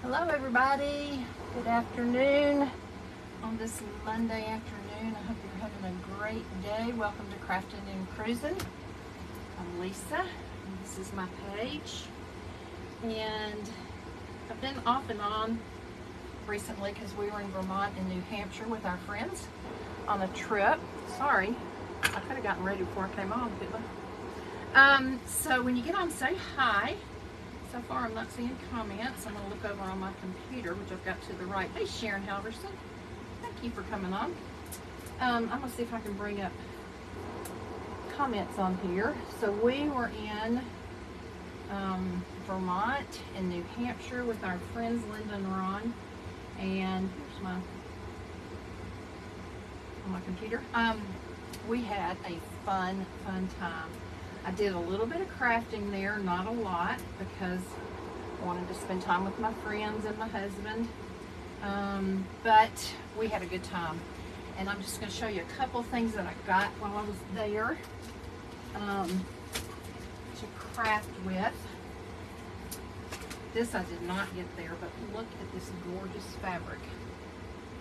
Hello everybody, good afternoon on this Monday afternoon. I hope you're having a great day. Welcome to Crafting and Cruising. I'm Lisa and this is my page, and I've been off and on recently because we were in Vermont and New Hampshire with our friends on a trip. Sorry, I could have gotten ready before I came on, couldn't I? So when you get on, say hi. So far, I'm not seeing comments. I'm going to look over on my computer, which I've got to the right. Hey, Sharon Halverson. Thank you for coming on. I'm going to see if I can bring up comments on here. So we were in Vermont and New Hampshire with our friends Linda and Ron. And here's my on my computer. We had a fun time. I did a little bit of crafting there, not a lot, because I wanted to spend time with my friends and my husband. But we had a good time. And I'm just going to show you a couple things that I got while I was there to craft with. This I did not get there, but look at this gorgeous fabric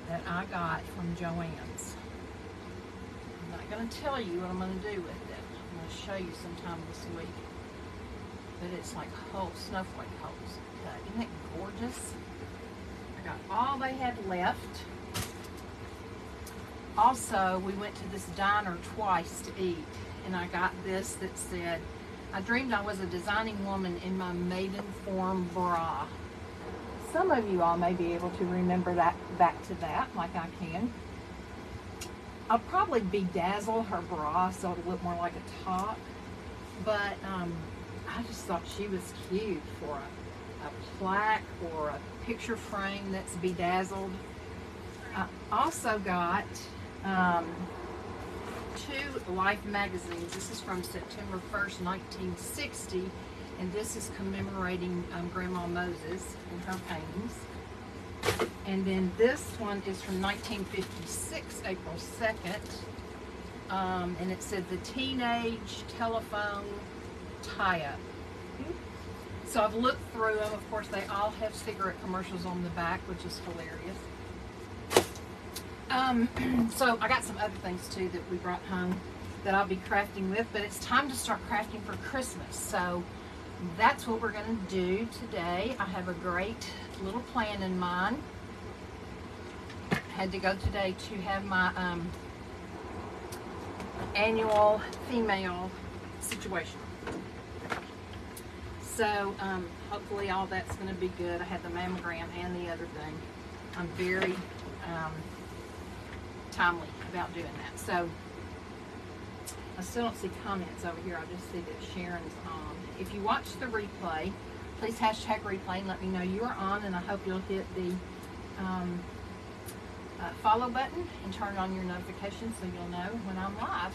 that I got from Joann's. I'm not going to tell you what I'm going to do with it. I'm going to show you sometime this week. But it's like whole snowflake holes. Isn't that gorgeous? I got all they had left. Also, we went to this diner twice to eat, and I got this that said, I dreamed I was a designing woman in my maiden form bra. Some of you all may be able to remember that back to that, like I can. I'll probably bedazzle her bra so it'll look more like a top, but I just thought she was cute for a plaque or a picture frame that's bedazzled. I also got 2 Life magazines. This is from September 1st, 1960, and this is commemorating Grandma Moses and her paintings. And then this one is from 1956, April 2nd, and it said the Teenage Telephone Tie-Up. So I've looked through them. Of course, they all have cigarette commercials on the back, which is hilarious. So I got some other things too that we brought home that I'll be crafting with, but it's time to start crafting for Christmas. So that's what we're going to do today. I have a great little plan in mind. Had to go today to have my annual female situation. So hopefully all that's going to be good. I had the mammogram and the other thing. I'm very timely about doing that. So I still don't see comments over here. I just see that Sharon's on. If you watch the replay, please hashtag replay and let me know you are on, and I hope you'll hit the follow button and turn on your notifications so you'll know when I'm live.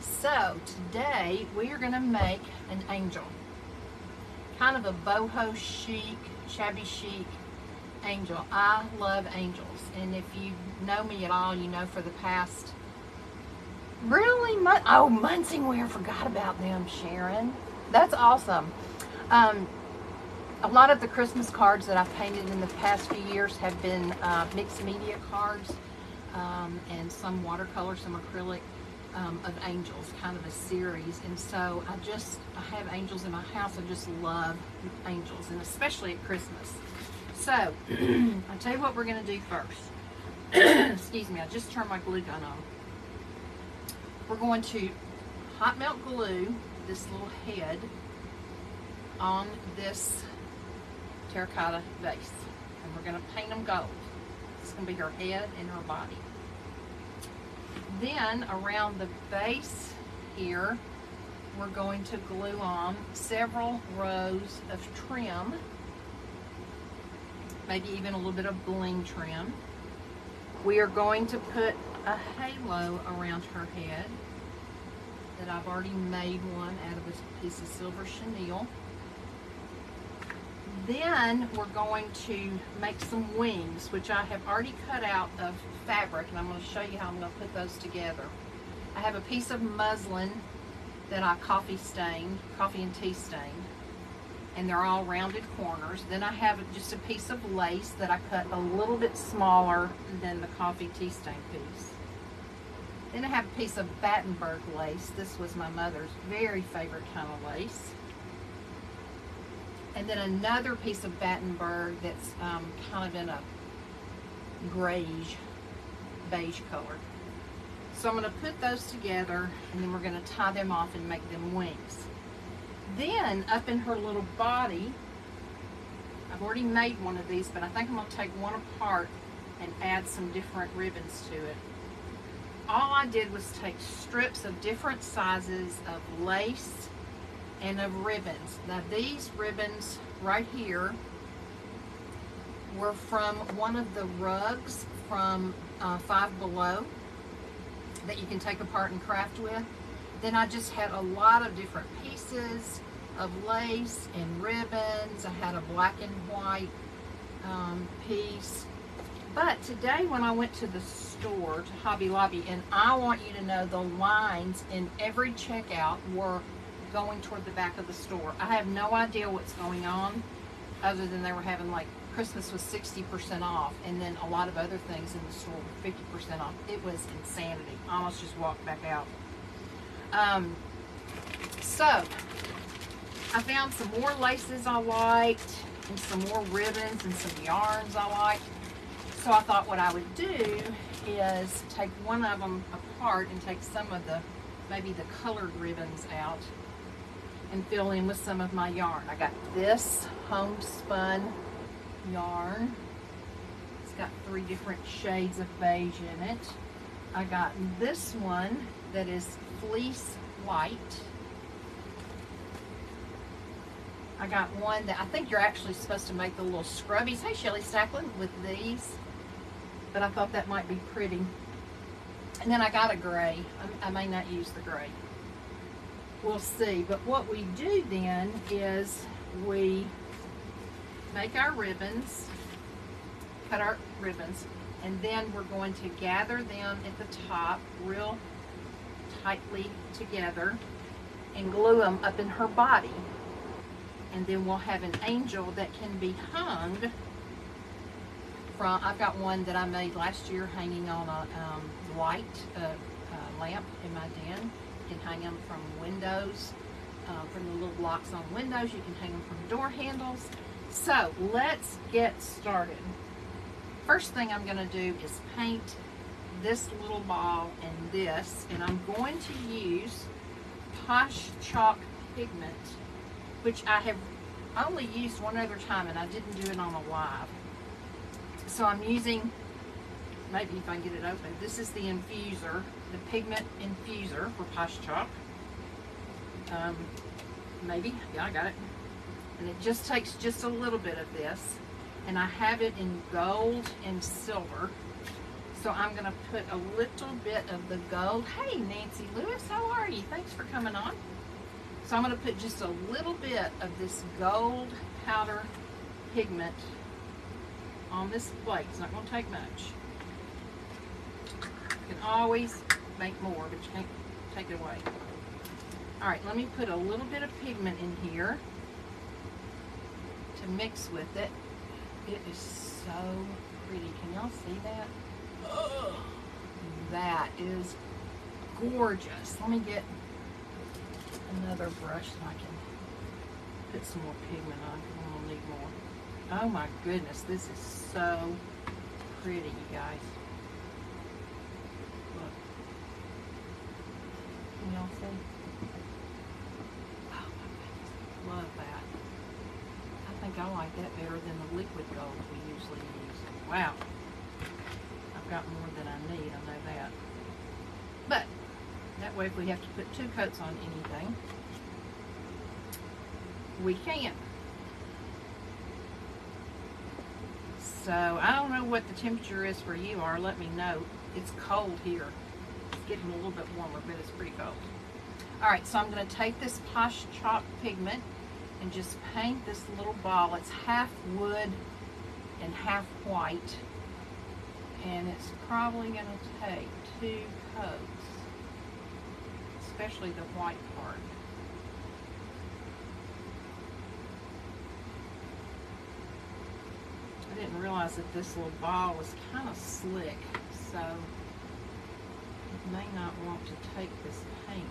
So today we are going to make an angel, kind of a boho chic, shabby chic angel. I love angels, and if you know me at all, you know for the past Munsingware, forgot about them, Sharon. That's awesome. A lot of the Christmas cards that I've painted in the past few years have been mixed media cards, and some watercolor, some acrylic of angels, kind of a series. And so I have angels in my house. I just love angels, and especially at Christmas. So I'll tell you what we're going to do first. Excuse me, I just turned my glue gun on. We're going to hot melt glue this little head on this terracotta vase, and we're going to paint them gold. It's going to be her head and her body. Then around the base here, we're going to glue on several rows of trim, maybe even a little bit of bling trim. We are going to put a halo around her head that I've already made one out of a piece of silver chenille. Then we're going to make some wings, which I have already cut out of fabric, and I'm going to show you how I'm going to put those together. I have a piece of muslin that I coffee and tea stained, and they're all rounded corners. Then I have just a piece of lace that I cut a little bit smaller than the coffee tea stain piece. Then I have a piece of Battenberg lace. This was my mother's very favorite kind of lace. And then another piece of Battenberg that's kind of in a grayish, beige color. So I'm going to put those together, and then we're going to tie them off and make them wings. Then up in her little body, I've already made one of these, but I think I'm going to take one apart and add some different ribbons to it. All I did was take strips of different sizes of lace and of ribbons. Now these ribbons right here were from one of the rugs from Five Below that you can take apart and craft with. Then I just had a lot of different pieces of lace and ribbons. I had a black and white piece. But today when I went to the store, to Hobby Lobby, and I want you to know the lines in every checkout were going toward the back of the store. I have no idea what's going on other than they were having, like, Christmas was 60% off, and then a lot of other things in the store were 50% off. It was insanity. I almost just walked back out. So I found some more laces I liked, and some more ribbons and some yarns I liked. So I thought what I would do is take one of them apart and take some of the, maybe the colored ribbons out and fill in with some of my yarn. I got this homespun yarn. It's got 3 different shades of beige in it. I got this one that is fleece white. I got one that I think you're actually supposed to make the little scrubbies. Hey, Shelly Stacklin, with these. But I thought that might be pretty. And then I got a gray. I may not use the gray. We'll see. But what we do then is we make our ribbons, cut our ribbons, and then we're going to gather them at the top real tightly together and glue them up in her body. And then we'll have an angel that can be hung from, I've got one that I made last year hanging on a light lamp in my den. You can hang them from windows, from the little blocks on windows. You can hang them from door handles. So let's get started. First thing I'm going to do is paint this little ball and this, and I'm going to use Posh Chalk pigment, which I have only used one other time, and I didn't do it on a live. So I'm using, maybe if I can get it open, this is the infuser, the pigment infuser for Posh Chalk. Maybe, yeah, I got it. And it just takes just a little bit of this, and I have it in gold and silver. So I'm going to put a little bit of the gold. Hey, Nancy Lewis, how are you? Thanks for coming on. So I'm going to put just a little bit of this gold powder pigment on this plate. It's not going to take much. You can always make more, but you can't take it away. All right, let me put a little bit of pigment in here to mix with it. It is so pretty. Can y'all see that? Oh, that is gorgeous. Let me get another brush so I can put some more pigment on, because I'm going to need more. Oh my goodness, this is so pretty, you guys. Look. Can y'all see? Oh my goodness, love that. I think I like that better than the liquid gold we usually use. Wow. I've got more than I need, I know that. But that way, if we have to put 2 coats on anything, we can. So I don't know what the temperature is for you, or let me know. It's cold here. It's getting a little bit warmer, but it's pretty cold. All right, so I'm going to take this Posh Chalk pigment and just paint this little ball. It's half wood and half white, and it's probably going to take 2 coats, especially the white part. I didn't realize that this little ball was kind of slick, so it may not want to take this paint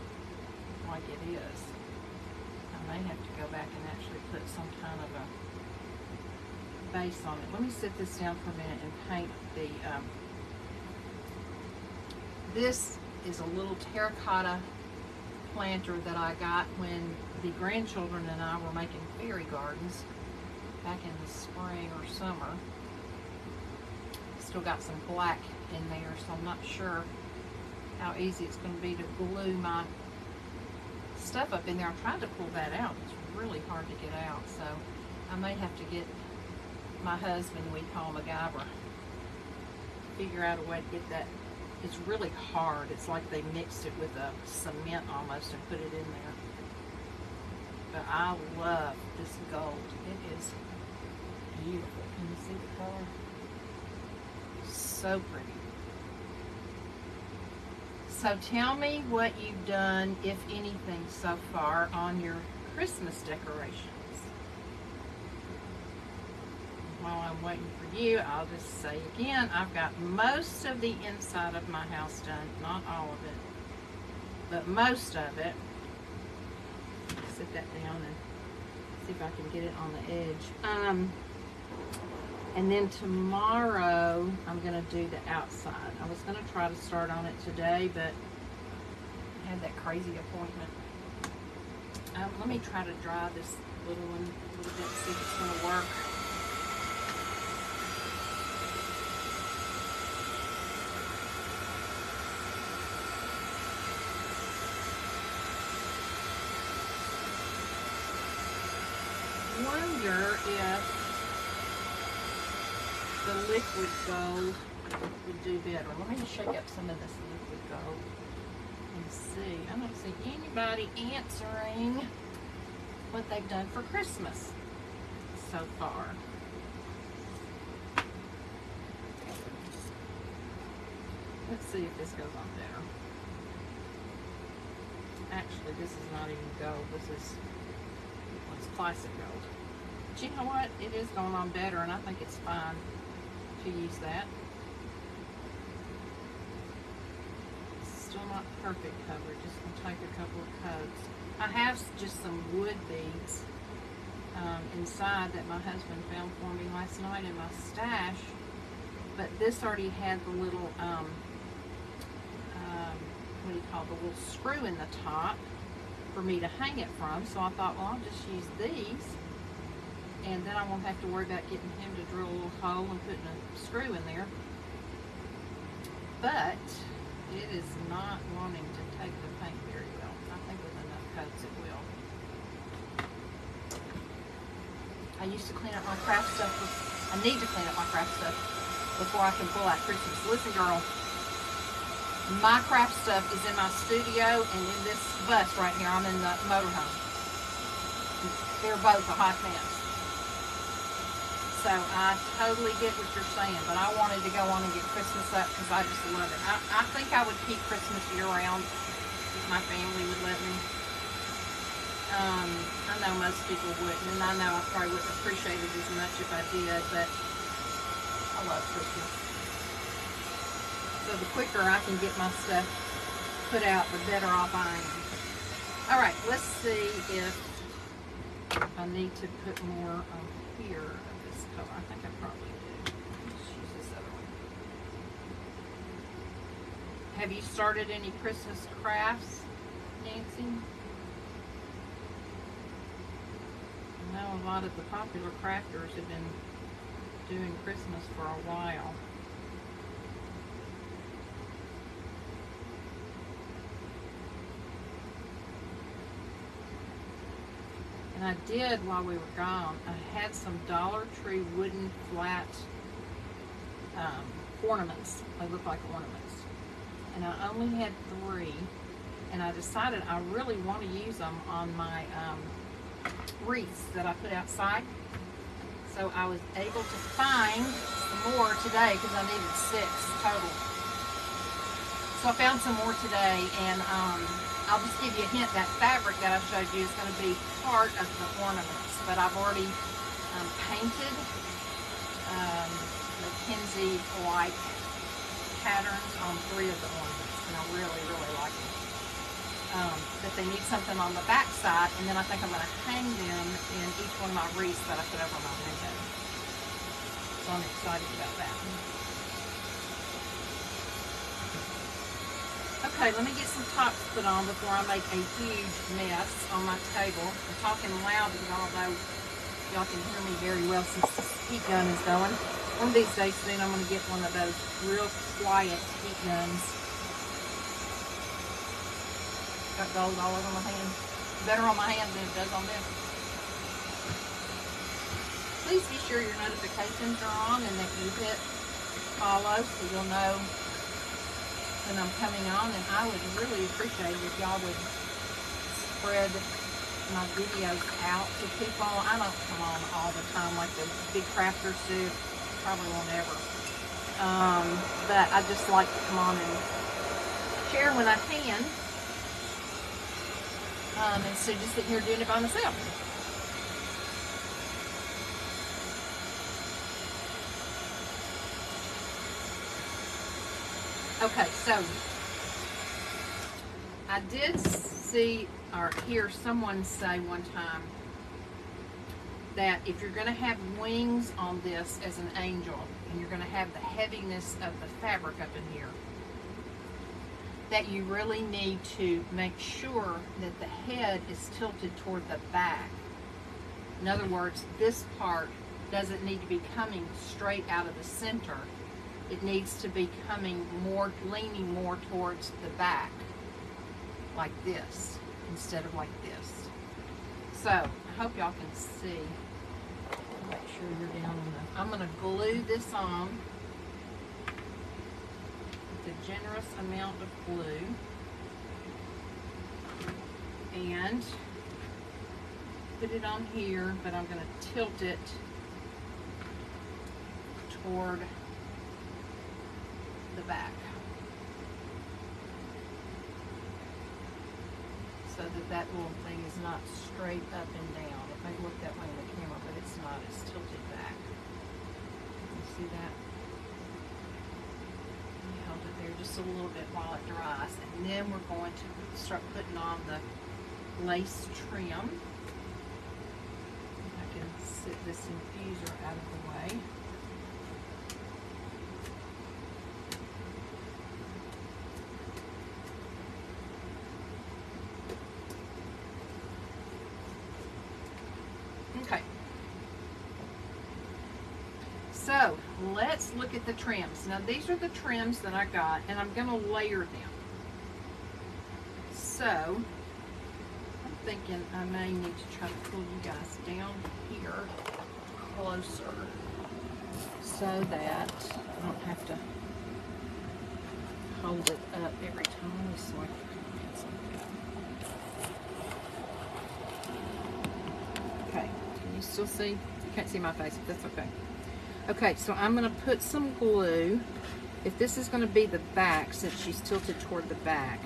like it is. I may have to go back and actually put some kind of a base on it. Let me sit this down for a minute and paint the, this is a little terracotta planter that I got when the grandchildren and I were making fairy gardens back in the spring or summer. Still got some black in there, so I'm not sure how easy it's going to be to glue my stuff up in there. I'm trying to pull that out. It's really hard to get out, so I may have to get my husband, we call MacGyver, figure out a way to get that. It's really hard. It's like they mixed it with a cement almost and put it in there. But I love this gold. It is beautiful. Can you see the color? So pretty. So tell me what you've done, if anything, so far on your Christmas decorations. While I'm waiting for you, I'll just say again, I've got most of the inside of my house done. Not all of it, but most of it. Sit that down and see if I can get it on the edge. And then tomorrow, I'm going to do the outside. I was going to try to start on it today, but I had that crazy appointment. Let me try to dry this little one a little bit, see if it's going to work. Wonder if the liquid gold would do better. Let me shake up some of this liquid gold and see. I don't see anybody answering what they've done for Christmas so far. Let's see if this goes on better. Actually, this is not even gold. This is classic gold. But you know what? It is going on better, and I think it's fine to use that. It's still not perfect coverage. Just going to take a couple of coats. I have just some wood beads inside that my husband found for me last night in my stash, but this already had the little what do you call, the little screw in the top for me to hang it from, so I thought, well, I'll just use these, and then I won't have to worry about getting him to drill a little hole and putting a screw in there. But it is not wanting to take the paint very well. I think with enough coats it will. I used to clean up my craft stuff. I need to clean up my craft stuff before I can pull out Christmas. Listen, girl. My craft stuff is in my studio and in this bus right here. I'm in the motorhome. They're both a hot mess. So I totally get what you're saying, but I wanted to go on and get Christmas up because I just love it. I think I would keep Christmas year-round if my family would let me. I know most people wouldn't, and I know I probably wouldn't appreciate it as much if I did, but I love Christmas. So the quicker I can get my stuff put out, the better off I am. All right, let's see if I need to put more on here of this color. I think I probably do. Let's use this other one. Have you started any Christmas crafts, Nancy? I know a lot of the popular crafters have been doing Christmas for a while. And I did, while we were gone, I had some Dollar Tree wooden flat ornaments. They look like ornaments. And I only had 3. And I decided I really want to use them on my wreaths that I put outside. So I was able to find some more today because I needed 6 total. So I found some more today, and I'll just give you a hint, that fabric that I showed you is going to be part of the ornaments, but I've already painted Mackenzie-like patterns on 3 of the ornaments, and I really, really like them. But they need something on the back side, and then I think I'm going to hang them in each one of my wreaths that I put over my window. So I'm excited about that. Okay, let me get some tops put on before I make a huge mess on my table. I'm talking loud, although y'all can hear me very well since this heat gun is going. One of these days soon, I'm going to get one of those real quiet heat guns. Got gold all over my hand. Better on my hand than it does on this. Please be sure your notifications are on and that you hit follow so you'll know when I'm coming on. And I would really appreciate it if y'all would spread my videos out to people. I don't come on all the time like the big crafters do. Probably won't ever. But I just like to come on and share when I can. Instead of just sitting here doing it by myself. Okay, so I did see or hear someone say one time that if you're going to have wings on this as an angel, and you're going to have the heaviness of the fabric up in here, that you really need to make sure that the head is tilted toward the back. In other words, this part doesn't need to be coming straight out of the center. It needs to be coming more, leaning more towards the back, like this, instead of like this. So, I hope y'all can see. Make sure you're down on the, I'm going to glue this on with a generous amount of glue. And put it on here, but I'm going to tilt it toward the back so that little thing is not straight up and down. It may look that way in the camera, but it's not. It's tilted back. You see that? I held it there just a little bit while it dries, and then we're going to start putting on the lace trim. I can sit this infuser out of the way. Okay, so let's look at the trims. Now these are the trims that I got, and I'm going to layer them. So I'm thinking I may need to try to pull you guys down here closer so that I don't have to hold it up every time. So I can you still see? You can't see my face, but that's okay. Okay, so I'm going to put some glue. If this is going to be the back, since she's tilted toward the back,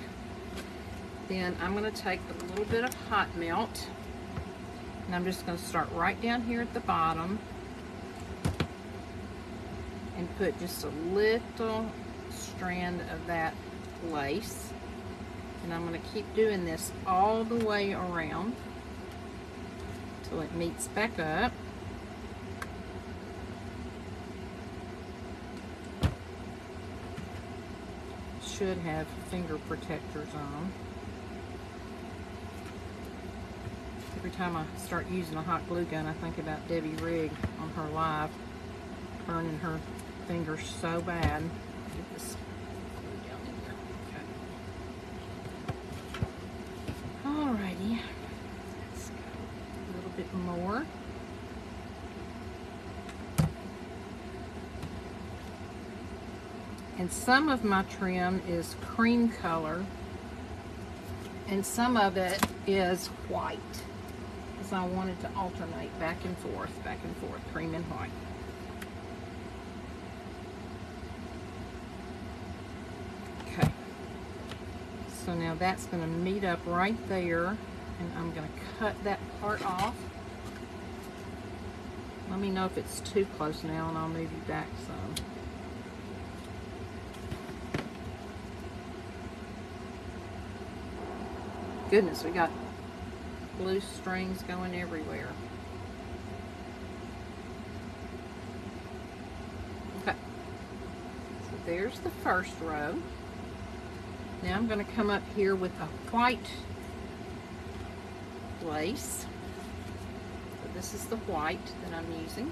then I'm going to take a little bit of hot melt, and I'm just going to start right down here at the bottom and put just a little strand of that lace. And I'm going to keep doing this all the way around till it meets back up. Should have finger protectors on. Every time I start using a hot glue gun, I think about Debbie Rigg on her live, burning her fingers so bad. Get this glue down in here. Okay. Alrighty. Let's go a little bit more. And some of my trim is cream color, and some of it is white, because I wanted to alternate back and forth, cream and white. Okay, so now that's going to meet up right there, and I'm going to cut that part off. Let me know if it's too close now and I'll move you back some. Goodness, we got blue strings going everywhere. Okay, so there's the first row. Now I'm going to come up here with a white lace. So this is the white that I'm using.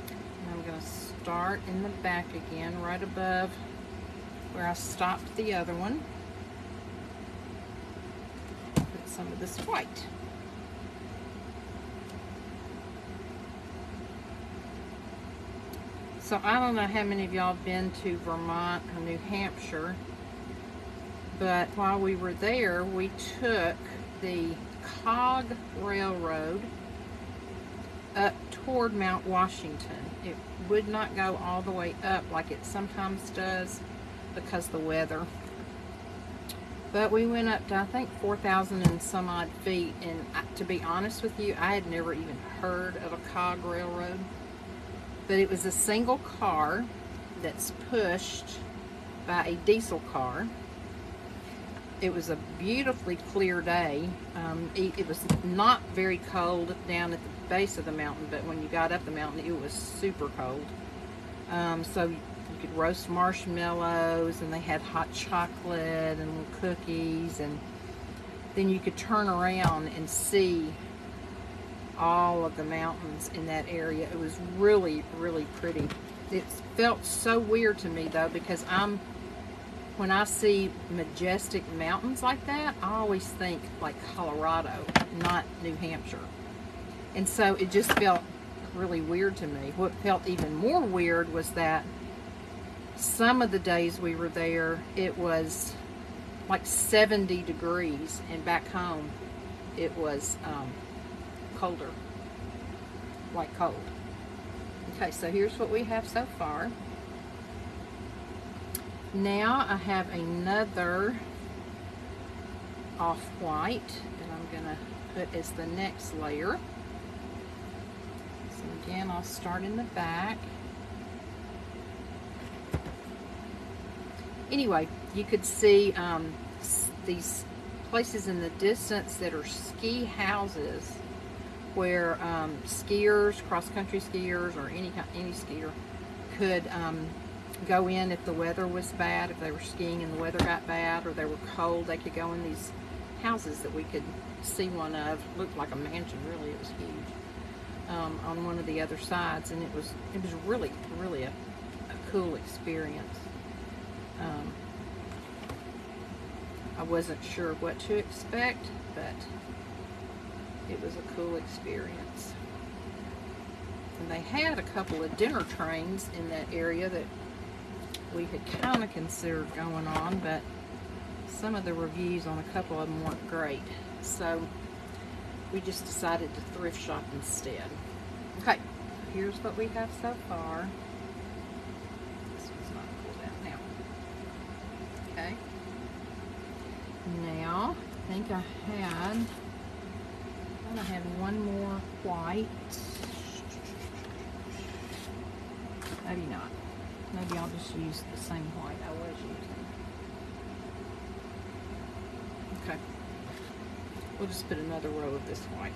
And I'm going to start in the back again, right above where I stopped the other one. Put some of this white. So I don't know how many of y'all have been to Vermont or New Hampshire, but while we were there, we took the Cog Railroad up toward Mount Washington. It would not go all the way up like it sometimes does because of the weather. But we went up to, I think, 4,000 and some odd feet, and to be honest with you, I had never even heard of a Cog Railroad. But it was a single car that's pushed by a diesel car. It was a beautifully clear day. It was not very cold down at the base of the mountain, but when you got up the mountain, it was super cold. So you could roast marshmallows, and they had hot chocolate and little cookies, and then you could turn around and see all of the mountains in that area. It was really, really pretty. It felt so weird to me though, because when I see majestic mountains like that, I always think like Colorado, not New Hampshire. And so it just felt really weird to me. What felt even more weird was that some of the days we were there, it was like 70 degrees, and back home it was colder, like cold. Okay, so here's what we have so far. Now I have another off-white that I'm going to put as the next layer. So again, I'll start in the back. Anyway, you could see these places in the distance that are ski houses where skiers, cross-country skiers, or any skier could go in if the weather was bad. If they were skiing and the weather got bad or they were cold, they could go in these houses that we could see one of. It looked like a mansion, really. It was huge, on one of the other sides, and it was really, really a cool experience. I wasn't sure what to expect, but it was a cool experience. And they had a couple of dinner trains in that area that we had kind of considered going on, but some of the reviews on a couple of them weren't great. So we just decided to thrift shop instead. Okay, here's what we have so far. This one's not pulled out now. Okay. Now, I think I had one more white. Maybe not. Maybe I'll just use the same white I was using. Okay. We'll just put another row of this white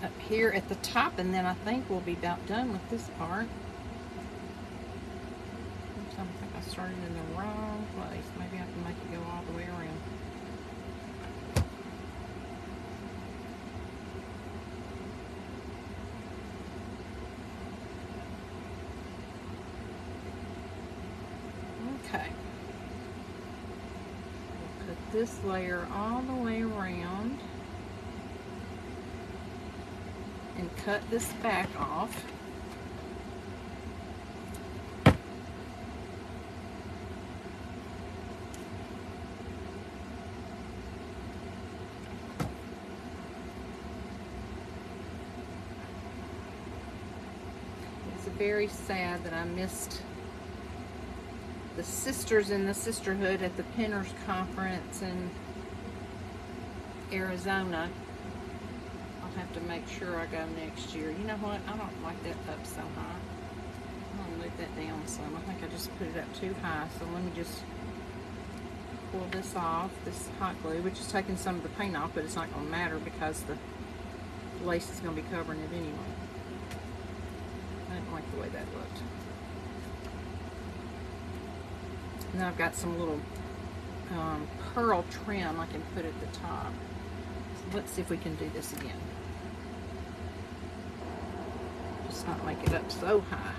up here at the top, and then I think we'll be about done with this part. I think I started in the wrong place. Maybe I can make it go all the way around. Okay. We'll put this layer all the way around and cut this back off. It's very sad that I missed the sisters in the sisterhood at the Pinners Conference in Arizona. I have to make sure I go next year. You know what? I don't like that up so high. I'm going to move that down some. I think I just put it up too high. So let me just pull this off, this hot glue, which is taking some of the paint off, but it's not going to matter because the lace is going to be covering it anyway. I didn't like the way that looked. And then I've got some little pearl trim I can put at the top. So let's see if we can do this again. Just not make it up so high.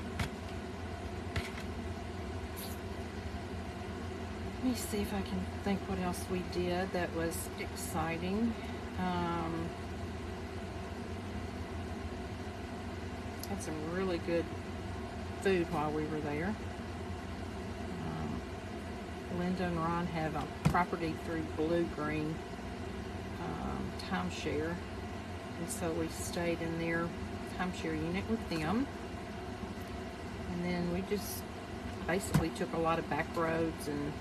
Let me see if I can think what else we did that was exciting. Had some really good food while we were there. Linda and Ron have a property through Blue Green timeshare, and so we stayed in their timeshare unit with them, and then we just basically took a lot of back roads, and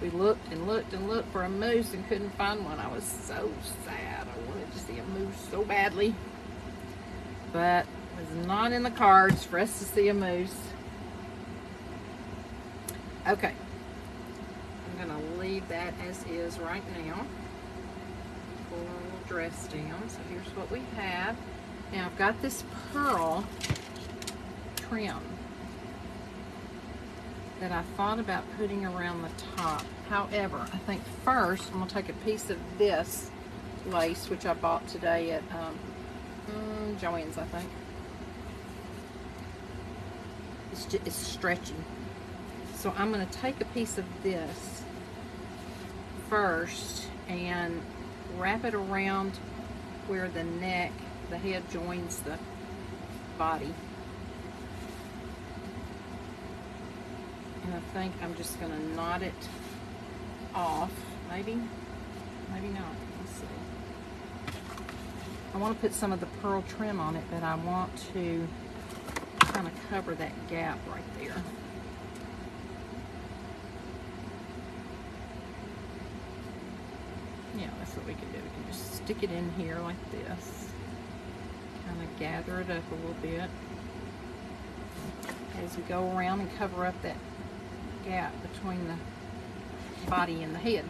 we looked and looked and looked for a moose and couldn't find one. I was so sad. I wanted to see a moose so badly, but it was not in the cards for us to see a moose. Okay, I'm going to leave that as is right now. Pull our little dress down. So here's what we have. Now I've got this pearl trim that I thought about putting around the top. However, I think first I'm going to take a piece of this lace, which I bought today at Joann's, I think. It's stretchy. So I'm going to take a piece of this first and wrap it around where the neck, the head joins the body. And I think I'm just going to knot it off. Maybe not. Let's see. I want to put some of the pearl trim on it, but I want to kind of cover that gap right there. Yeah, that's what we can do. We can just stick it in here like this. Kind of gather it up a little bit as we go around and cover up that gap between the body and the head.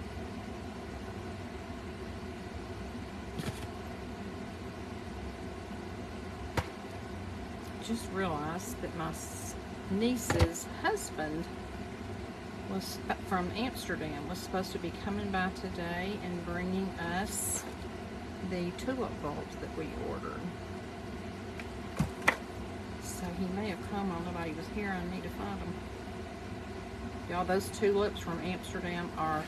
Just realized that my niece's husband was from Amsterdam, was supposed to be coming by today and bringing us the tulip bulbs that we ordered. So he may have come while nobody was here. I need to find them. Y'all, those tulips from Amsterdam are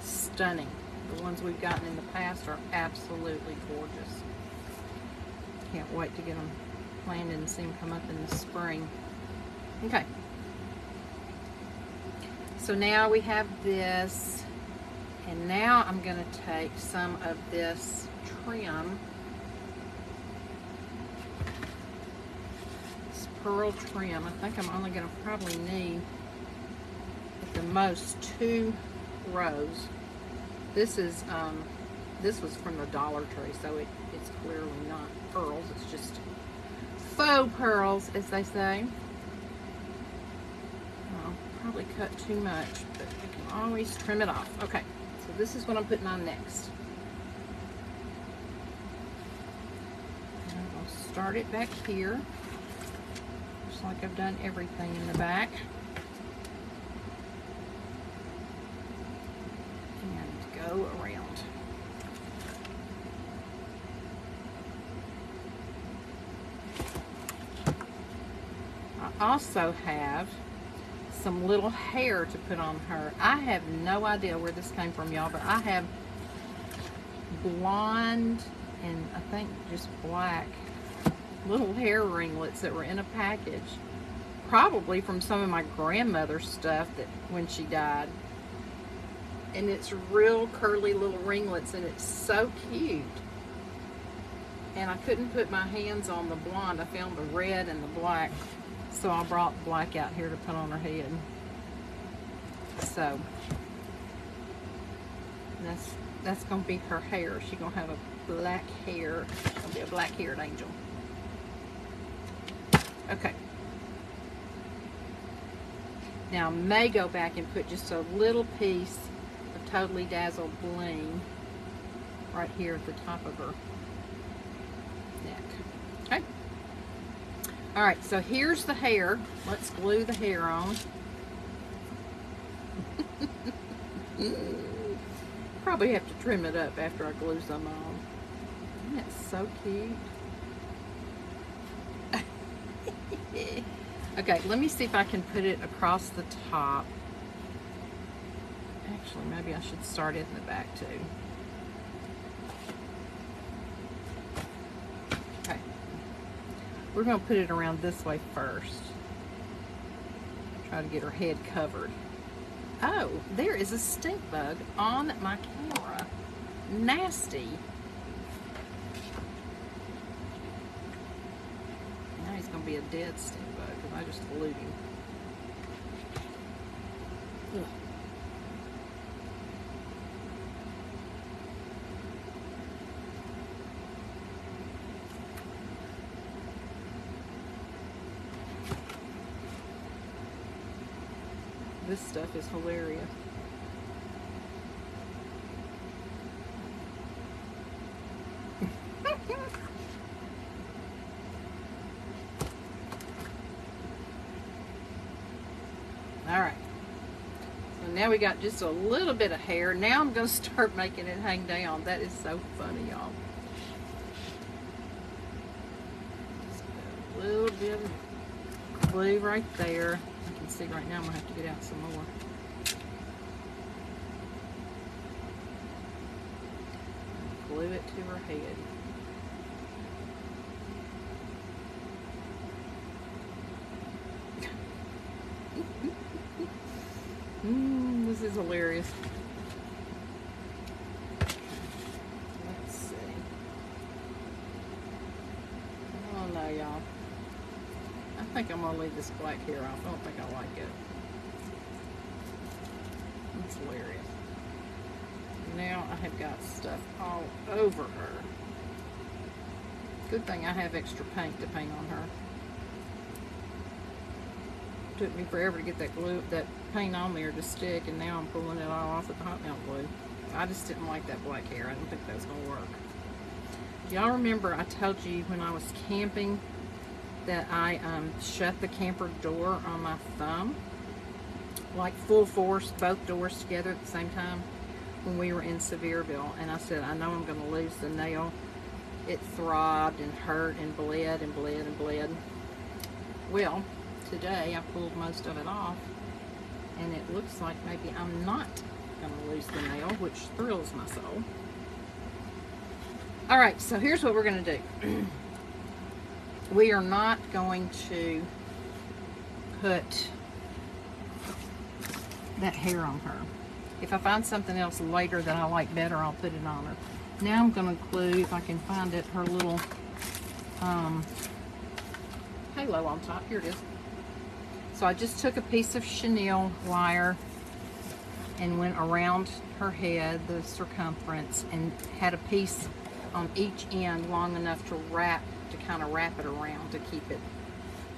stunning. The ones we've gotten in the past are absolutely gorgeous. Can't wait to get them planted and see them come up in the spring. Okay. So now we have this, and now I'm going to take some of this trim, this pearl trim. I think I'm only going to probably need at the most 2 rows. This is this was from the Dollar Tree, so it's clearly not pearls. It's just faux pearls, as they say. I'll probably cut too much, but we can always trim it off. Okay, so this is what I'm putting on next. And I'm going to start it back here, just like I've done everything in the back. And go around. I also have some little hair to put on her. I have no idea where this came from, y'all, but I have blonde and I think just black little hair ringlets that were in a package, probably from some of my grandmother's stuff that when she died. And it's real curly little ringlets, and it's so cute. And I couldn't put my hands on the blonde. I found the red and the black, so I brought black out here to put on her head. So That's going to be her hair. She's going to have a black hair. She's going to be a black-haired angel. Okay. Now I may go back and put just a little piece of Totally Dazzled bling right here at the top of her neck. Okay. All right, so here's the hair. Let's glue the hair on. Probably have to trim it up after I glue some on. Isn't that so cute? Okay, let me see if I can put it across the top. Actually, maybe I should start it in the back too. Okay. We're going to put it around this way first. Try to get her head covered. Oh, there is a stink bug on my camera. Nasty. Now he's going to be a dead stink bug because I just glued him. Ugh. This stuff is hilarious. Alright. So now we got just a little bit of hair. Now I'm going to start making it hang down. That is so funny, y'all. Just put a little bit of glue right there. You can see right now I'm going to have to get out some more. Glue it to her head. This is hilarious. Let's see. Oh no, y'all. I think I'm gonna leave this black hair off. I don't think I like it. It's hilarious. Now I have got stuff all over her. Good thing I have extra paint to paint on her. Took me forever to get that glue, that paint on there to stick, and now I'm pulling it all off with the hot melt glue. I just didn't like that black hair. I didn't think that was gonna work. Y'all remember I told you when I was camping that I shut the camper door on my thumb, like full force, both doors together at the same time when we were in Sevierville, and I said, I know I'm gonna lose the nail. It throbbed and hurt and bled and bled and bled. Well, today I pulled most of it off, and it looks like maybe I'm not gonna lose the nail, which thrills my soul. All right, so here's what we're gonna do. We are not going to put that hair on her. If I find something else later that I like better, I'll put it on her. Now I'm gonna glue, if I can find it, her little halo on top. Here it is. So I just took a piece of chenille wire and went around her head, the circumference, and had a piece on each end long enough to kind of wrap it around to keep it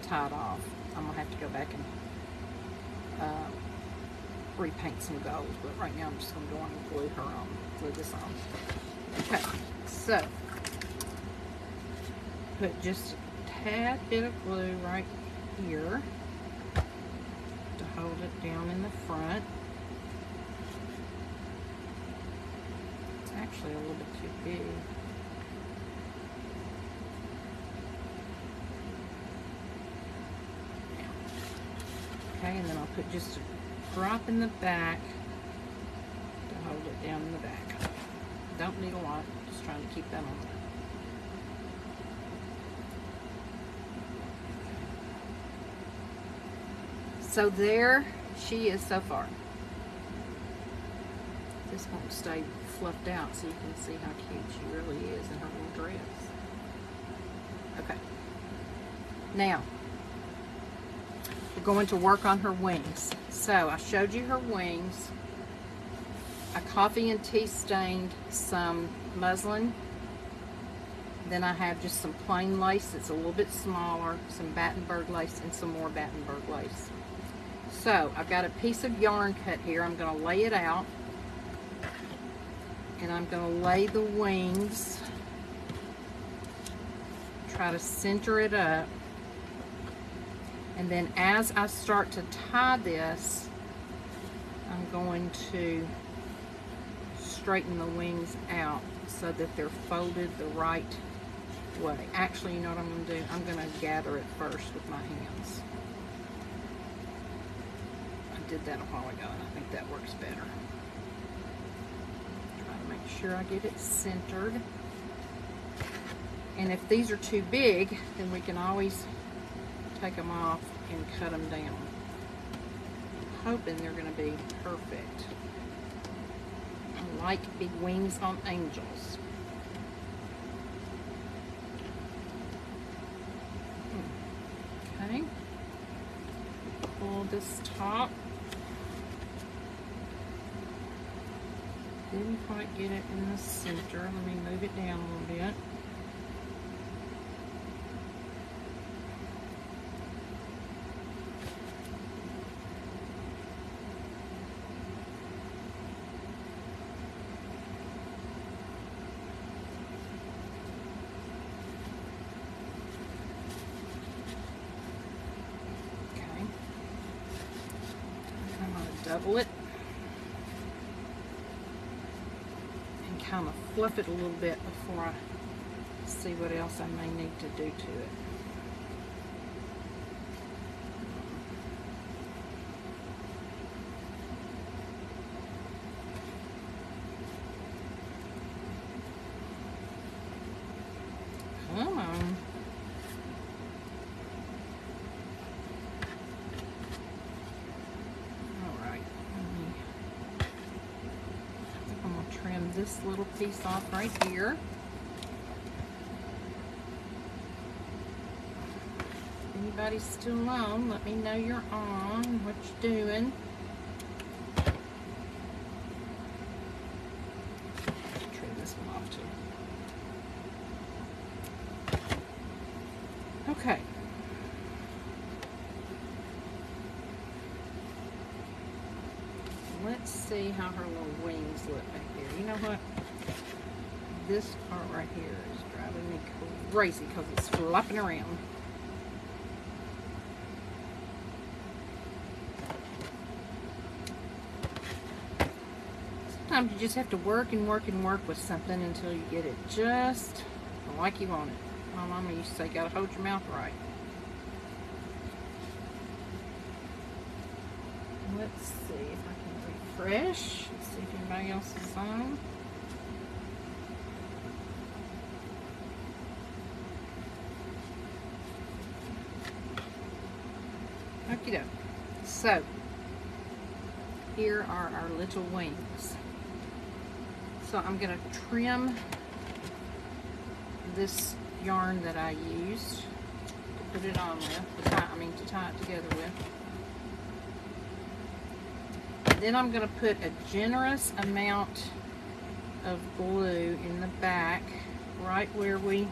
tied off. I'm gonna have to go back and repaint some gold, but right now I'm just gonna go on and glue her on, glue this on. Okay, so put just a tad bit of glue right here to hold it down in the front. It's actually a little bit too big. Okay, and then I'll put just a drop in the back to hold it down in the back. Don't need a lot, just trying to keep that on there. So there she is so far. This won't stay fluffed out so you can see how cute she really is in her little dress. Okay. Now, we're going to work on her wings. So I showed you her wings. I coffee and tea stained some muslin. Then I have just some plain lace that's a little bit smaller, some Battenberg lace, and some more Battenberg lace. So I've got a piece of yarn cut here. I'm going to lay it out, and I'm going to lay the wings, try to center it up, and then as I start to tie this, I'm going to straighten the wings out so that they're folded the right way. Actually, you know what I'm going to do? I'm going to gather it first with my hands. I did that a while ago, and I think that works better. Try to make sure I get it centered. And if these are too big, then we can always take them off and cut them down. I'm hoping they're going to be perfect. I like big wings on angels. Okay. Pull this top. Didn't quite get it in the center. Let me move it down a little bit. Double it and kind of fluff it a little bit before I see what else I may need to do to it. Come on. This little piece off right here. If anybody's still on, let me know you're on, what you're doing. Trim this one off too. Okay. Let's see how her little wings look back here. You know what? This part right here is driving me crazy because it's flopping around. Sometimes you just have to work and work and work with something until you get it just like you want it. My mama used to say, gotta hold your mouth right. Let's see if I can refresh. Let's see if anybody else is on. Okie doke. So, here are our little wings. So I'm going to trim this yarn that I used to put it on with, to tie it together with. Then I'm going to put a generous amount of glue in the back, right where we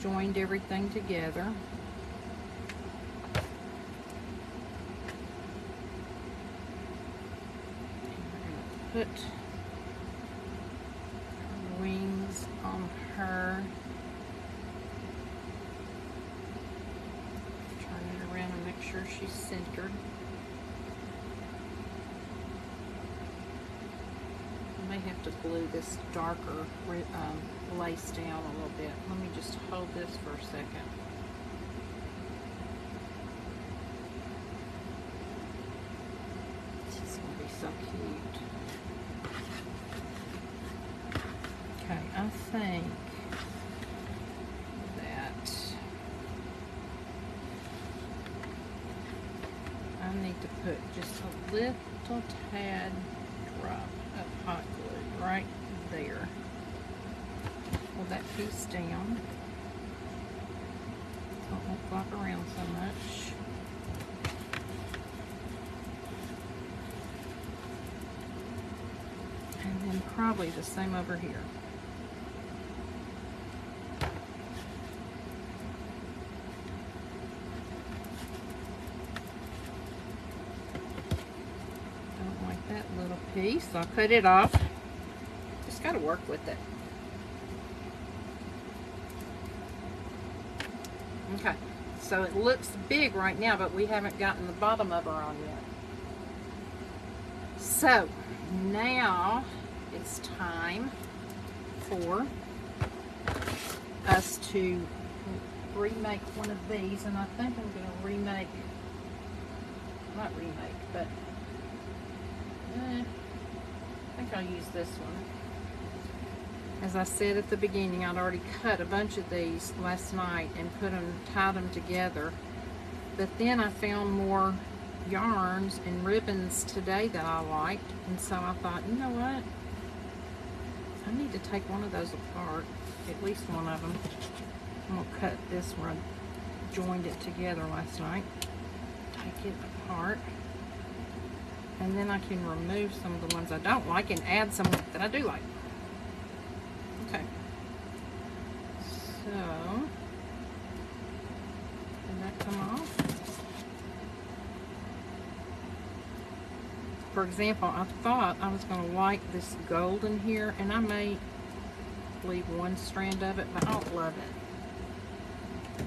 joined everything together. And we're going to put wings on her. Turn it around and make sure she's centered. I may have to glue this darker lace down a little bit. Let me just hold this for a second. This is going to be so cute. Okay, I think that I need to put just a little tad drop of hot glue right there. Pull that piece down so it won't flop around so much. probably the same over here. Don't like that little piece. I'll cut it off. Just got to work with it. Okay, so it looks big right now, but we haven't gotten the bottom of her on yet. So now it's time for us to remake one of these, and I think I'm going to remake, not remake, but I think I'll use this one. As I said at the beginning, I'd already cut a bunch of these last night and tied them together. But then I found more yarns and ribbons today that I liked, and so I thought, you know what? I need to take one of those apart, at least one of them. I'm gonna cut this where I joined it together last night. Take it apart, and then I can remove some of the ones I don't like and add some that I do like. Okay, so did that come off? For example, I thought I was going to like this gold in here, and I may leave one strand of it, but I don't love it.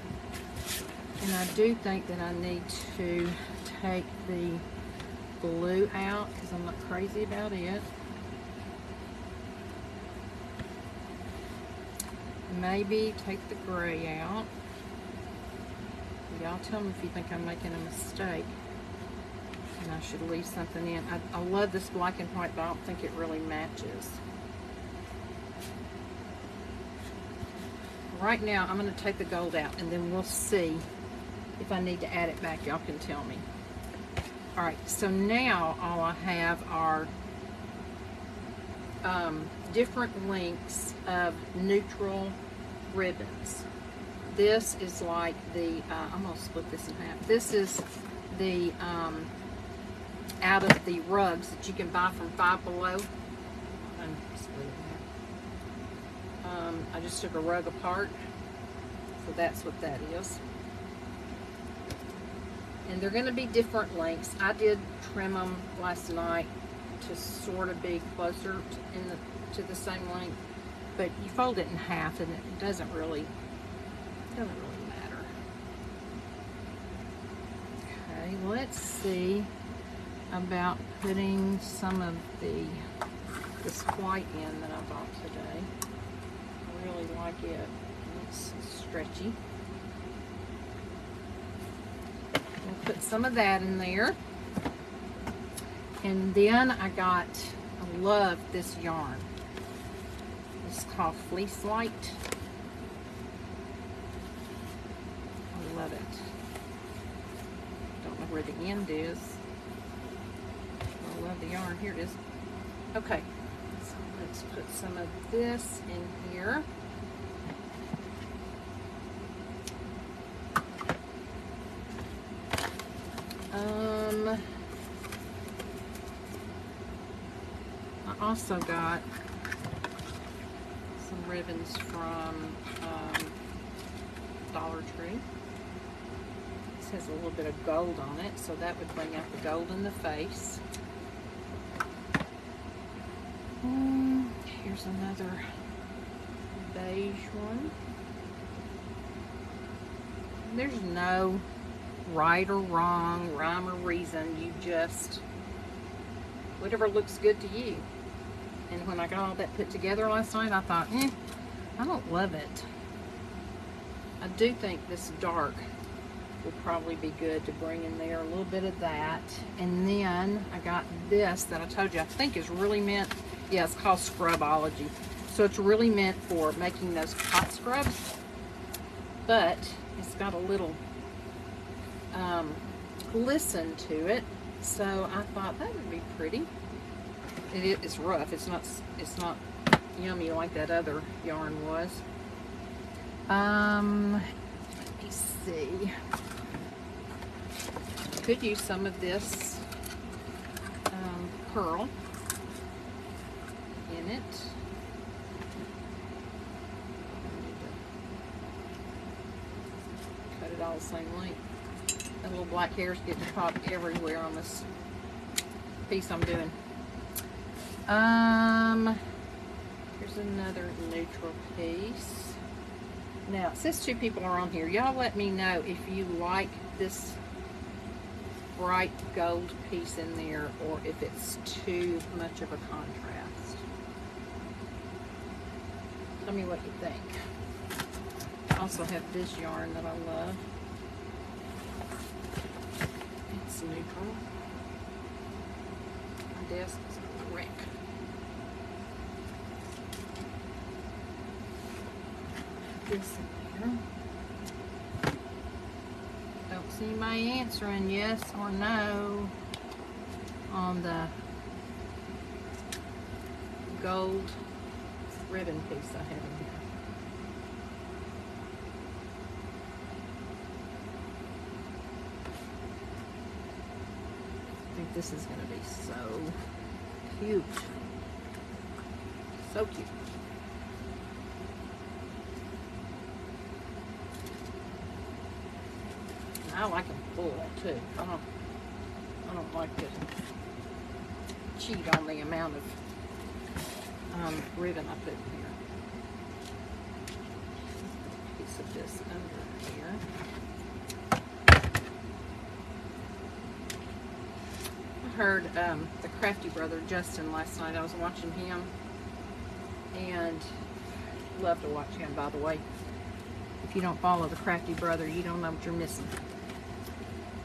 And I do think that I need to take the blue out because I'm not crazy about it. Maybe take the gray out. Y'all tell me if you think I'm making a mistake and I should leave something in. I love this black and white, but I don't think it really matches. Right now, I'm going to take the gold out, and then we'll see if I need to add it back. Y'all can tell me. Alright, so now all I have are different lengths of neutral ribbons. This is like the, I'm going to split this in half. This is the, out of the rugs that you can buy from Five Below. I'm split it in half. I just took a rug apart, so that's what that is. And they're going to be different lengths. I did trim them last night to sort of be closer to the same length, but you fold it in half and it doesn't really matter. Okay, let's see about putting some of this white in that I bought today. I really like it. It's stretchy. We'll put some of that in there. And then I love this yarn. It's called Fleece Light. I love it. Don't know where the end is. I love the yarn. Here it is. Okay, so let's put some of this in here. I also got some ribbons from Dollar Tree. This has a little bit of gold on it, so that would bring out the gold in the face. Here's another beige one. There's no right or wrong, rhyme or reason. You just, whatever looks good to you. And when I got all that put together last night, I thought, I don't love it. I do think this dark will probably be good to bring in there, a little bit of that. And then I got this that I told you I think is really meant, yeah, it's called Scrubology. So it's really meant for making those pot scrubs, but it's got a little glisten to it. So I thought that would be pretty. It's rough. It's not yummy like that other yarn was. Let me see. Could use some of this pearl. in it. Cut it all the same length. The little black hairs get to pop everywhere on this piece I'm doing. Here's another neutral piece. Now, since 2 people are on here, y'all let me know if you like this bright gold piece in there or if it's too much of a contrast. Tell me what you think. I also have this yarn that I love. It's neutral. My desk is a wreck. This in there. Don't see my answering yes or no on the gold ribbon piece I have in here. I think this is going to be so cute. So cute. I like them full too. I don't like to cheat on the amount of ribbon I put in here. A piece of this under here. I heard the Crafty brother Justin last night. I was watching him, and love to watch him, by the way. If you don't follow the Crafty brother, you don't know what you're missing.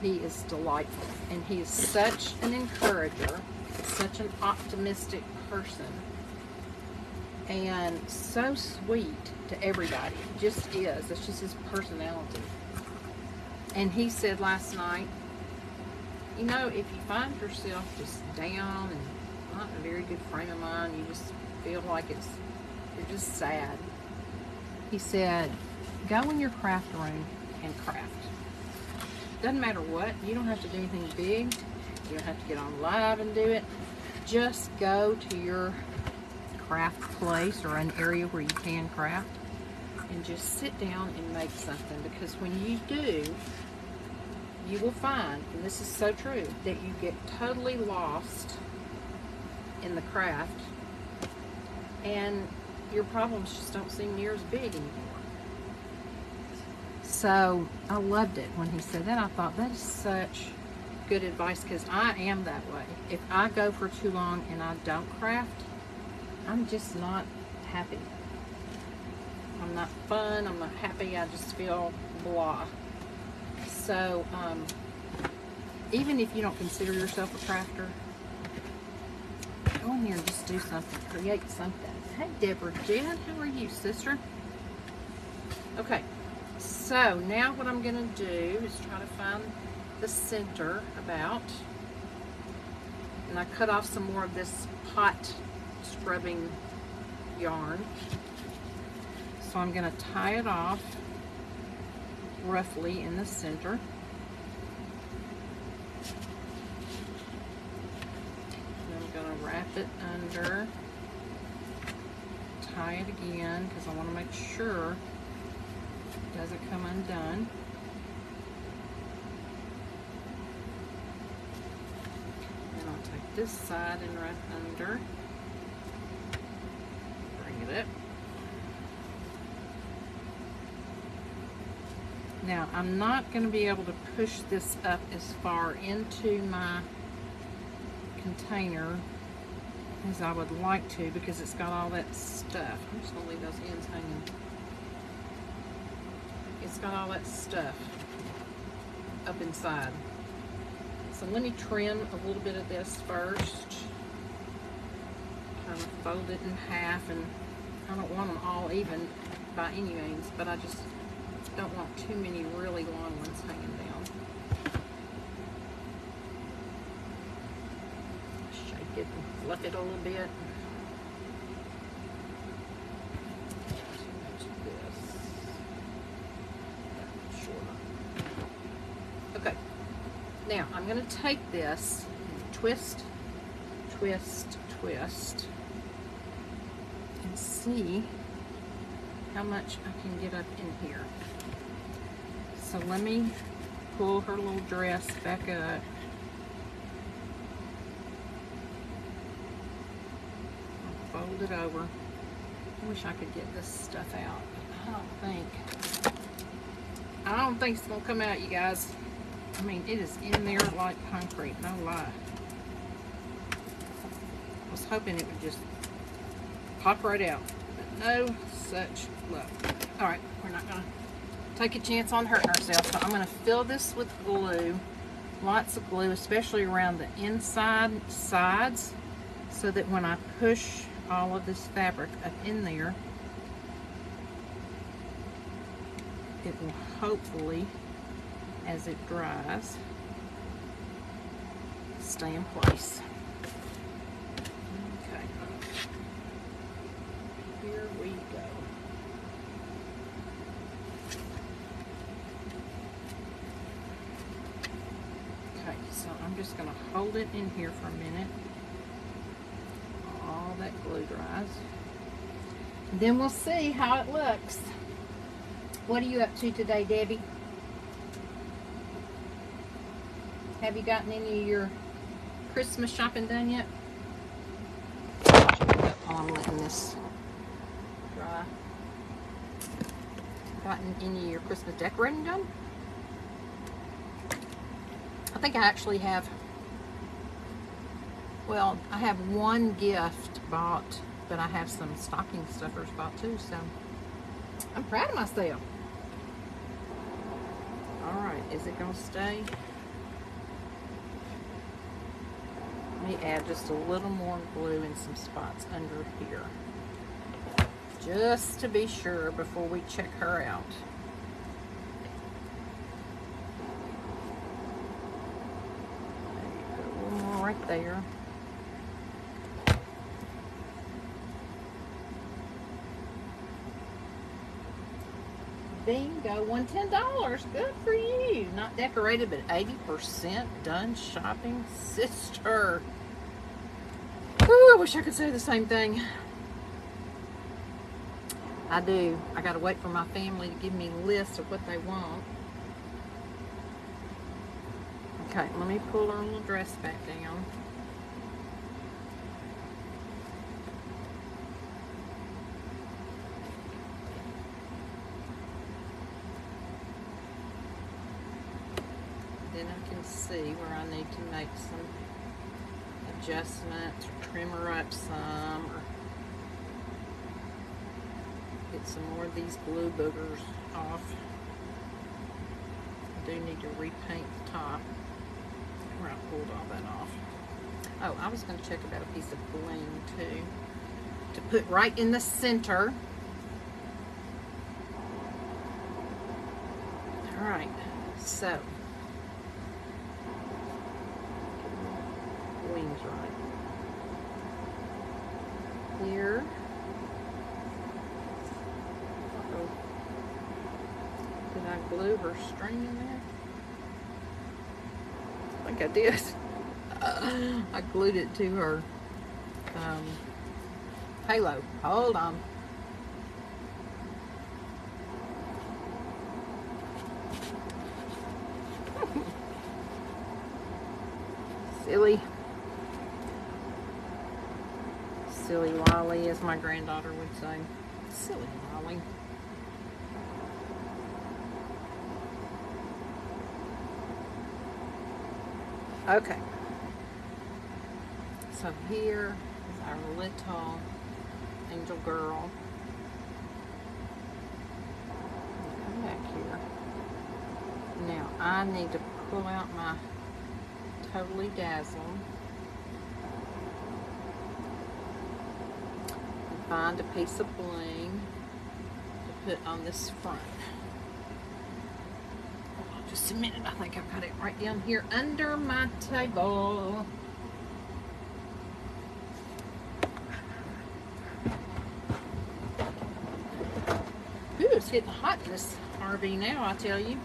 He is delightful, and he is such an encourager, such an optimistic person, and so sweet to everybody. Just is. That's just his personality. And he said last night, you know, if you find yourself just down and not in a very good frame of mind, you just feel like you're just sad. He said, go in your craft room and craft. Doesn't matter what. You don't have to do anything big. You don't have to get on live and do it. Just go to your craft place or an area where you can craft and just sit down and make something, because when you do, you will find, and this is so true, that you get totally lost in the craft and your problems just don't seem near as big anymore. So I loved it when he said that. I thought that is such good advice, because I am that way. If I go for too long and I don't craft, I'm just not happy. I'm not fun. I'm not happy. I just feel blah. So even if you don't consider yourself a crafter, go in here and just do something. Create something. Hey, Deborah Jen, how are you, sister? Okay. So now what I'm going to do is try to find the center about, and I cut off some more of this hot scrubbing yarn. So I'm going to tie it off roughly in the center. And I'm going to wrap it under, tie it again, because I want to make sure doesn't come undone. And I'll take this side and wrap under. Bring it up. Now, I'm not going to be able to push this up as far into my container as I would like to, because it's got all that stuff. I'm just going to leave those ends hanging. It's got all that stuff up inside. So let me trim a little bit of this first. Kind of fold it in half, and I don't want them all even by any means, but I just don't want too many really long ones hanging down. Shake it and fluff it a little bit. Okay, now I'm going to take this and twist, twist, twist, see how much I can get up in here. So let me pull her little dress back up. I'll fold it over. I wish I could get this stuff out, but I don't think it's gonna come out, you guys. I mean, it is in there like concrete, no lie. I was hoping it would just pop right out, but no such luck. All right, we're not gonna take a chance on hurting ourselves, so I'm gonna fill this with glue, lots of glue, especially around the inside sides, so that when I push all of this fabric up in there, it will hopefully, as it dries, stay in place. Okay, here we go. Okay, so I'm just going to hold it in here for a minute. All that glue dries. And then we'll see how it looks. What are you up to today, Debbie? Have you gotten any of your Christmas shopping done yet? Oh, I'm letting this dry. Gotten any of your Christmas decorating done? I think I actually have. Well, I have one gift bought, but I have some stocking stuffers bought too, so I'm proud of myself. All right, is it gonna stay? Let me add just a little more glue in some spots under here, just to be sure before we check her out. Put a little more right there. Bingo, $110. Good for you. Not decorated, but 80% done shopping, sister. Ooh, I wish I could say the same thing. I do. I gotta wait for my family to give me a list of what they want. Okay, let me pull her little dress back down. Then I can see where I need to make some adjustments or trim her up some, or get some more of these glue boogers off. I do need to repaint the top where I pulled all that off. Oh, I was going to check about a piece of bling too, to put right in the center. All right, so wings right here. Uh-oh. Did I glue her string in there? I think I did. I glued it to her halo. Hold on. Silly. Silly Lolly, as my granddaughter would say. Silly Lolly. Okay. So here is our little angel girl. Come back here. Now I need to pull out my Totally Dazzle and find a piece of bling to put on this front. Hold on just a minute. I think I've got it right down here under my table. Ooh, it's getting hot in this RV now, I tell you.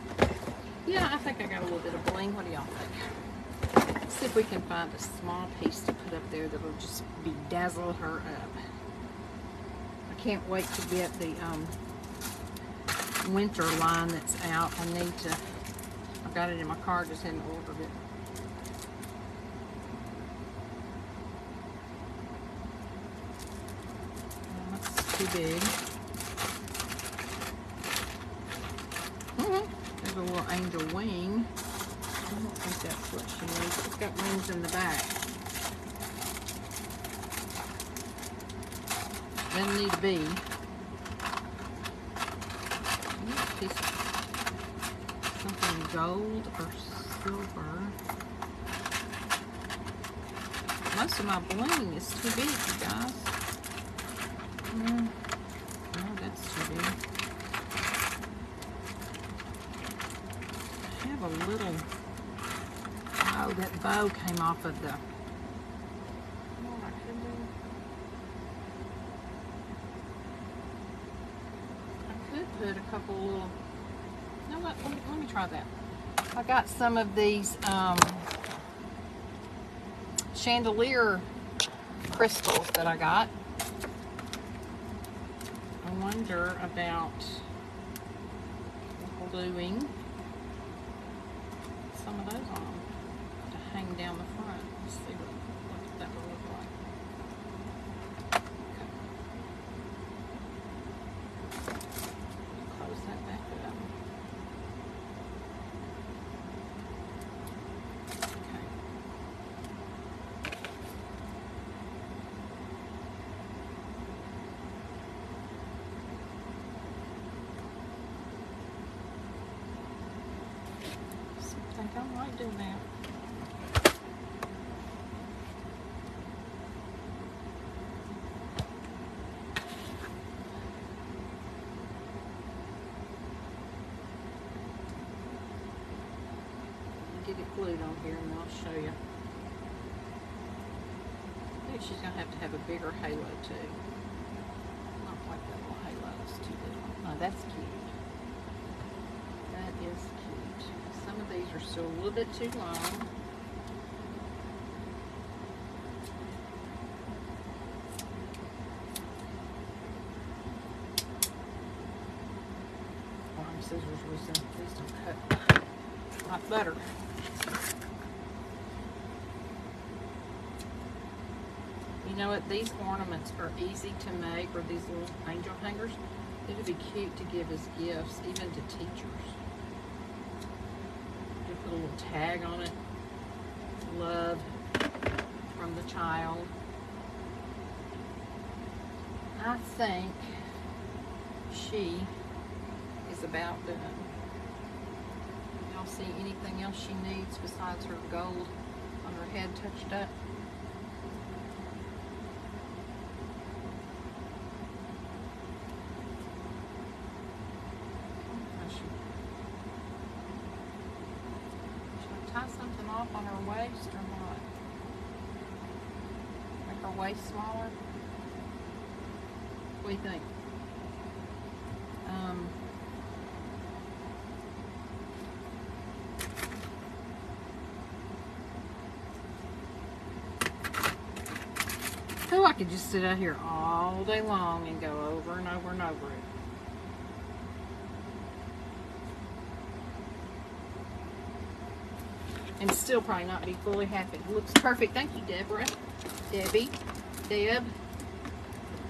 Yeah, I think I got a little bit of bling. What do y'all think? Let's see if we can find a small piece to put up there that'll just bedazzle her up. can't wait to get the winter line that's out. I need to, I've got it in my car, just hadn't ordered it. That's too big. There's a little angel wing. I don't think that's what she needs. It's got wings in the back. Doesn't need to be. Piece of something gold or silver. Most of my bling is too big, you guys. No, that's too big. I have a little. Oh, that bow came off of the. Put a couple little, you know what, let me try that. I got some of these chandelier crystals that I got. I wonder about gluing some of those on to hang down the front. Let's see what that will look like. I don't like doing that. Get it glued on here and I'll show you. I think she's going to have a bigger halo too. I don't like that little halo. It's too little. Oh, that's cute. That is cute. Some of these are still a little bit too long. My scissors loosen. Please don't cut like butter. You know what? These ornaments are easy to make, or these little angel hangers. It would be cute to give as gifts, even to teachers. You put a little tag on it. Love from the child. I think she is about done. Y'all see anything else she needs besides her gold on her head touched up? Tie something off on her waist or not? Make her waist smaller? What do you think? Oh, I could just sit out here all day long and go over and over and over it. And still probably not be fully happy. It looks perfect. Thank you, Deborah. Debbie. Deb.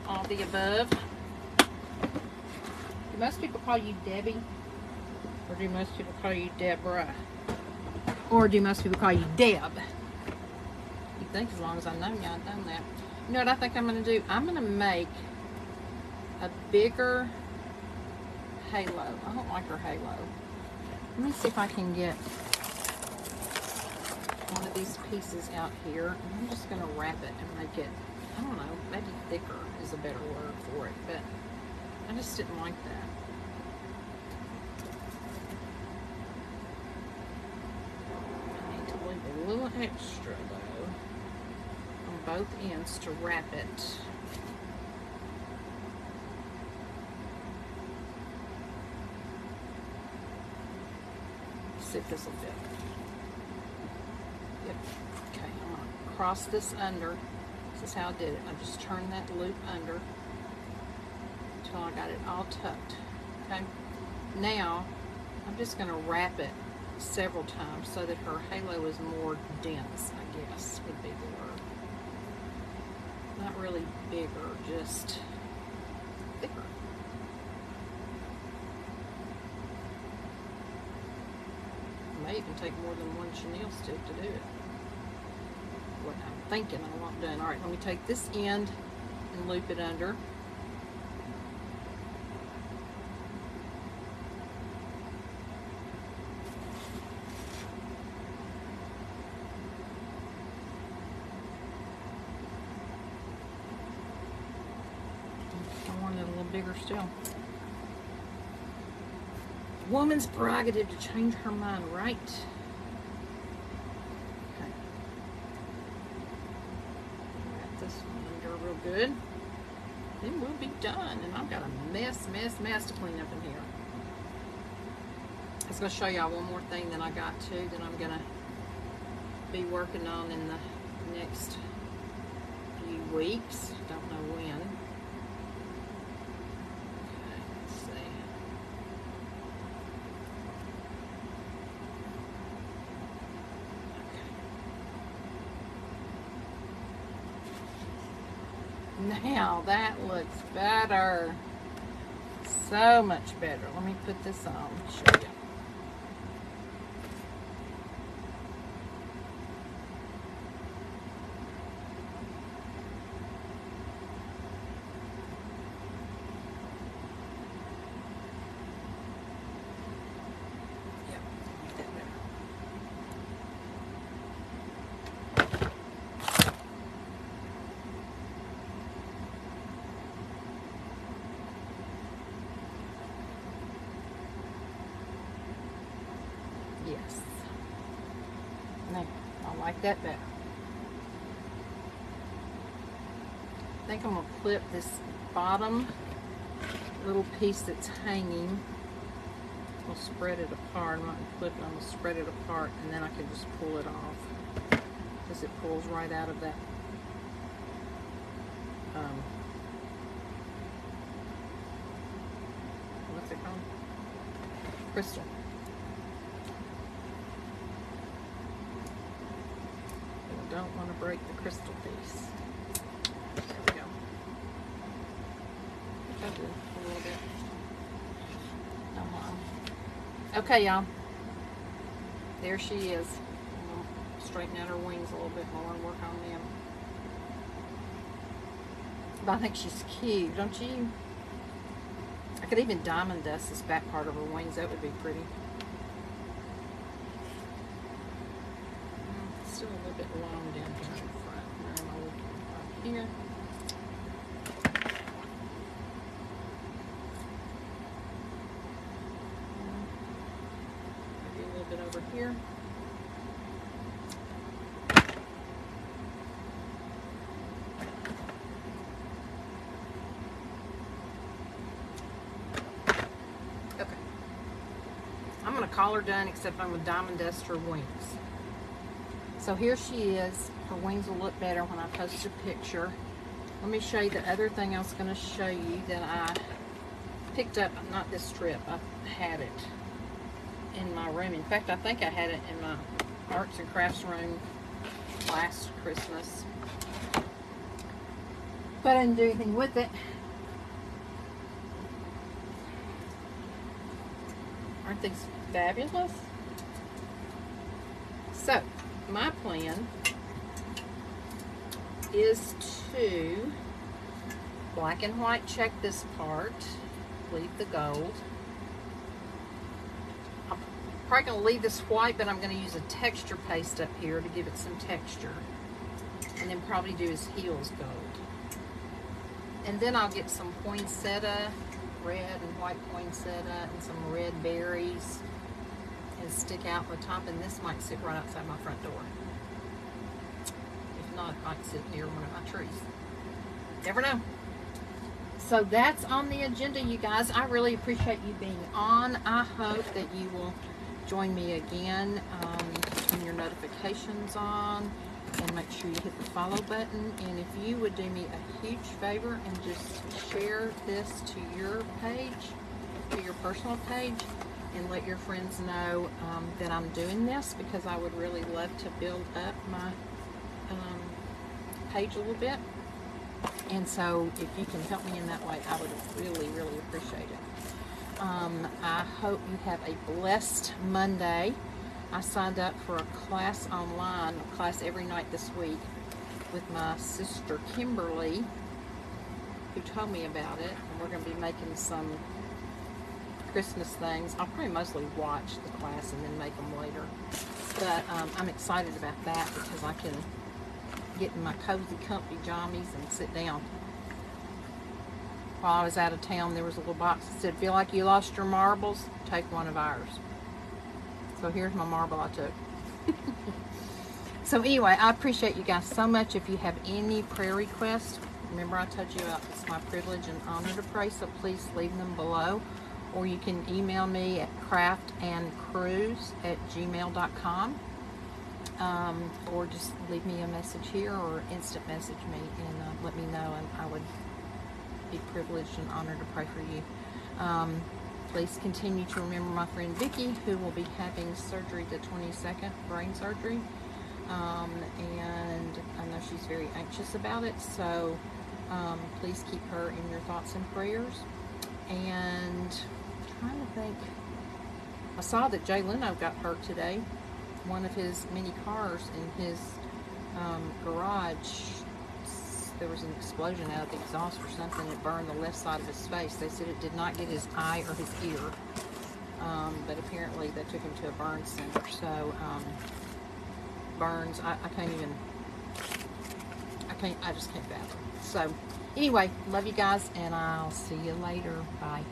All the above. Do most people call you Debbie? Or do most people call you Deborah? Or do most people call you Deb? You think as long as I know you, I've done that. You know what I think I'm going to do? I'm going to make a bigger halo. I don't like her halo. Let me see if I can get one of these pieces out here. And I'm just going to wrap it and make it, I don't know, maybe thicker is a better word for it, but I just didn't like that. I need to leave a little extra though on both ends to wrap it. See if this will fit. Yep. Okay, I'm gonna cross this under. This is how I did it. I just turned that loop under. until I got it all tucked. Okay, now I'm just going to wrap it several times so that her halo is more dense, I guess would be the word. Not really bigger, just thicker. May even take more than one chenille stick to do it. What I'm thinking I want done. Alright, let me take this end and loop it under. I want it a little bigger still. Woman's prerogative to change her mind, right? Okay. Wrap this one under real good. Then we'll be done. And I've got a mess to clean up in here. I was going to show y'all one more thing that I got too that I'm going to be working on in the next few weeks. Don't know when. Now that looks better. So much better. Let me put this on and show you. Yep, make that better. Yes. No, I like that better. I think I'm going to clip this bottom little piece that's hanging. I'll spread it apart. I'm not going to clip it. I'm going to spread it apart and then I can just pull it off because it pulls right out of that what's it called? Crystal. Don't want to break the crystal piece. There we go. I did a little bit. Okay, y'all. There she is. I'm going to straighten out her wings a little bit more and work on them. But I think she's cute, don't you? I could even diamond dust this back part of her wings. That would be pretty. Still a little bit long down here in front. And I'm looking right here. Maybe a little bit over here. Okay. I'm going to call her done, except I'm going to diamond dust her wings. So here she is. Her wings will look better when I post a picture. Let me show you the other thing I was going to show you that I picked up. Not this strip. I had it in my room. In fact, I think I had it in my arts and crafts room last Christmas. But I didn't do anything with it. Aren't these fabulous? So, my plan is to black and white check this part, leave the gold. I'm probably going to leave this white, but I'm going to use a texture paste up here to give it some texture. And then probably do his heels gold. And then I'll get some poinsettia, red and white poinsettia, and some red berries. And stick out the top, and this might sit right outside my front door. If not, it might sit near one of my trees. Never know. So that's on the agenda, you guys. I really appreciate you being on. I hope that you will join me again. Turn your notifications on. and make sure you hit the follow button. And if you would do me a huge favor and just share this to your page, to your personal page, and let your friends know that I'm doing this, because I would really love to build up my page a little bit. And so if you can help me in that way, I would really, really appreciate it. I hope you have a blessed Monday. I signed up for a class online, a class every night this week, with my sister Kimberly, who told me about it. And we're going to be making some Christmas things. I'll probably mostly watch the class and then make them later. But I'm excited about that, because I can get in my cozy, comfy jammies and sit down. While I was out of town, there was a little box that said, "Feel like you lost your marbles? Take one of ours." So here's my marble I took. So anyway, I appreciate you guys so much. If you have any prayer requests, remember I told you it's my privilege and honor to pray, so please leave them below. Or you can email me at craftandcruise@gmail.com. Or just leave me a message here, or instant message me and let me know, and I would be privileged and honored to pray for you. Please continue to remember my friend Vicki, who will be having surgery the 22nd, brain surgery. And I know she's very anxious about it, so please keep her in your thoughts and prayers. And I'm trying to think, I saw that Jay Leno got hurt today. One of his many cars in his garage, there was an explosion out of the exhaust or something. It burned the left side of his face. They said it did not get his eye or his ear, but apparently they took him to a burn center. So burns, I just can't fathom. So anyway, love you guys, and I'll see you later. Bye.